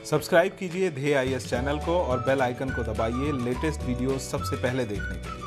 Subscribe कीजिए ध्येय IAS channel को और बेल आइकन को दबाइए लेटेस्ट वीडियो सबसे पहले देखने के लिए।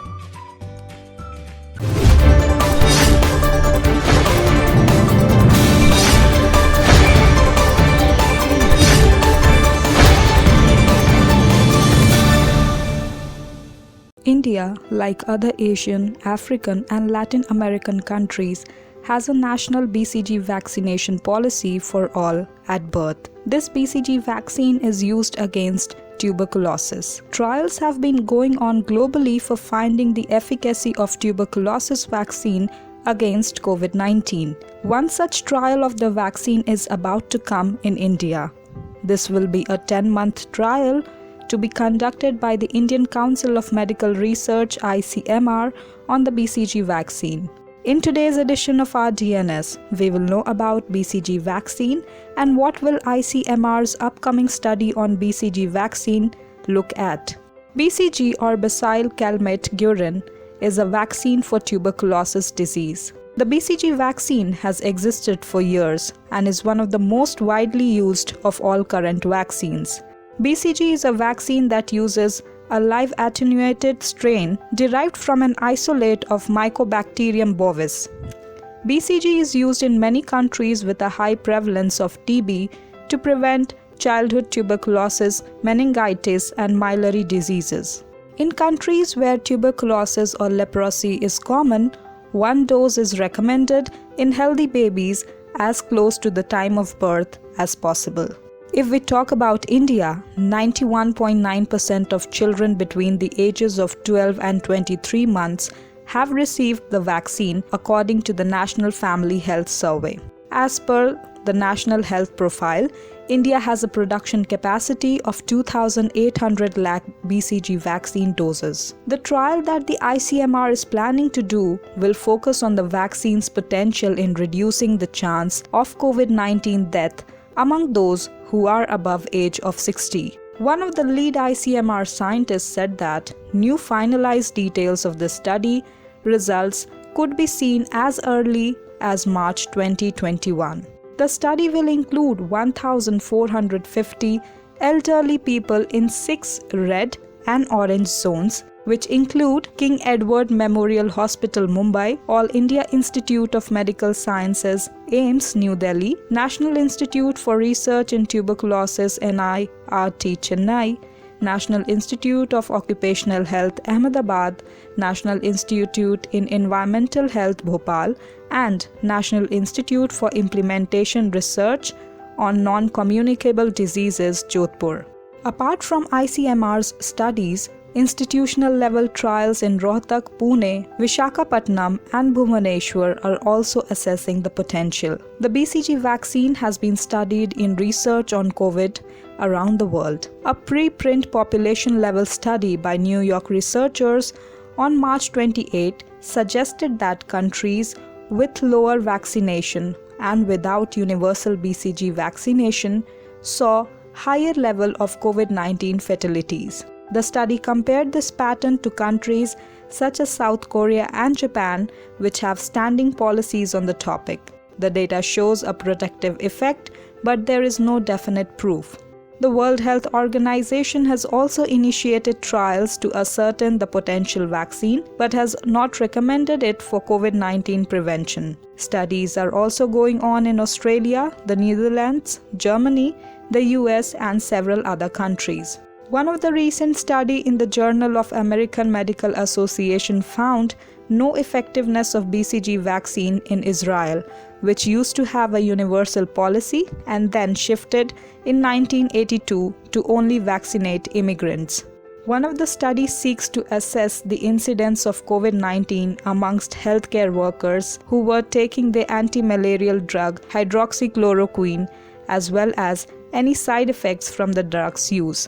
India, like other Asian, African, and Latin American countries, has a national BCG vaccination policy for all at birth. This BCG vaccine is used against tuberculosis. Trials have been going on globally for finding the efficacy of tuberculosis vaccine against COVID-19. One such trial of the vaccine is about to come in India. This will be a 10-month trial to be conducted by the Indian Council of Medical Research (ICMR) on the BCG vaccine. In today's edition of our DNS, we will know about BCG vaccine and what will ICMR's upcoming study on BCG vaccine look at. BCG or Bacille Calmette Guerin is a vaccine for tuberculosis disease. The BCG vaccine has existed for years and is one of the most widely used of all current vaccines. BCG is a vaccine that uses a live attenuated strain derived from an isolate of Mycobacterium bovis. BCG is used in many countries with a high prevalence of TB to prevent childhood tuberculosis, meningitis, and miliary diseases. In countries where tuberculosis or leprosy is common, one dose is recommended in healthy babies as close to the time of birth as possible. If we talk about India, 91.9% of children between the ages of 12 and 23 months have received the vaccine according to the National Family Health Survey. As per the National Health Profile, India has a production capacity of 2,800 lakh BCG vaccine doses. The trial that the ICMR is planning to do will focus on the vaccine's potential in reducing the chance of COVID-19 death among those who are above age of 60. One of the lead ICMR scientists said that new finalized details of the study results could be seen as early as March 2021. The study will include 1,450 elderly people in 6 red and orange zones, which include King Edward Memorial Hospital, Mumbai, All India Institute of Medical Sciences, AIIMS, New Delhi, National Institute for Research in Tuberculosis, NIRT, Chennai, National Institute of Occupational Health, Ahmedabad, National Institute in Environmental Health, Bhopal, and National Institute for Implementation Research on Non-Communicable Diseases, Jodhpur. Apart from ICMR's studies, institutional level trials in Rohtak, Pune, Vishakhapatnam, and Bhubaneswar are also assessing the potential. The BCG vaccine has been studied in research on COVID around the world. A preprint population level study by New York researchers on March 28 suggested that countries with lower vaccination and without universal BCG vaccination saw higher level of COVID-19 fatalities. The study compared this pattern to countries such as South Korea and Japan, which have standing policies on the topic. The data shows a protective effect, but there is no definite proof. The World Health Organization has also initiated trials to ascertain the potential vaccine, but has not recommended it for COVID-19 prevention. Studies are also going on in Australia, the Netherlands, Germany, the US, and several other countries. One of the recent studies in the Journal of American Medical Association found no effectiveness of BCG vaccine in Israel, which used to have a universal policy and then shifted in 1982 to only vaccinate immigrants. One of the studies seeks to assess the incidence of COVID-19 amongst healthcare workers who were taking the anti-malarial drug hydroxychloroquine, as well as any side effects from the drug's use.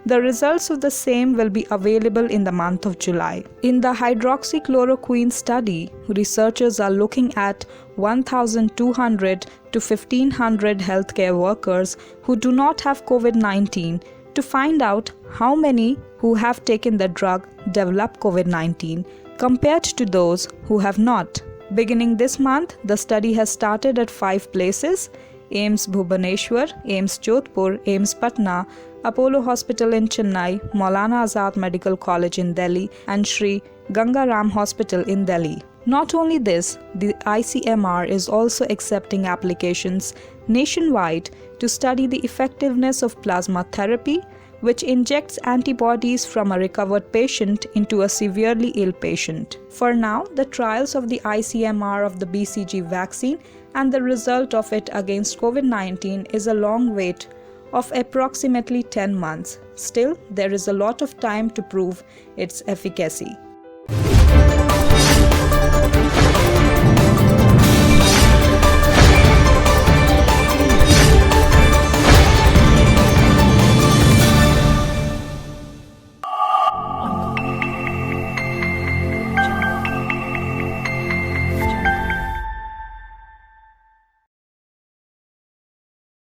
The results of the same will be available in the month of July. In the hydroxychloroquine study, researchers are looking at 1,200 to 1,500 healthcare workers who do not have COVID-19 to find out how many who have taken the drug develop COVID-19 compared to those who have not. Beginning this month, the study has started at 5 places AIIMS Bhubaneswar, AIIMS Jodhpur, AIIMS Patna, Apollo Hospital in Chennai, Maulana Azad Medical College in Delhi, and Sri Ganga Ram Hospital in Delhi. Not only this, the ICMR is also accepting applications nationwide to study the effectiveness of plasma therapy, which injects antibodies from a recovered patient into a severely ill patient. For now, the trials of the ICMR of the BCG vaccine and the result of it against COVID-19 is a long wait of approximately 10 months. Still, there is a lot of time to prove its efficacy.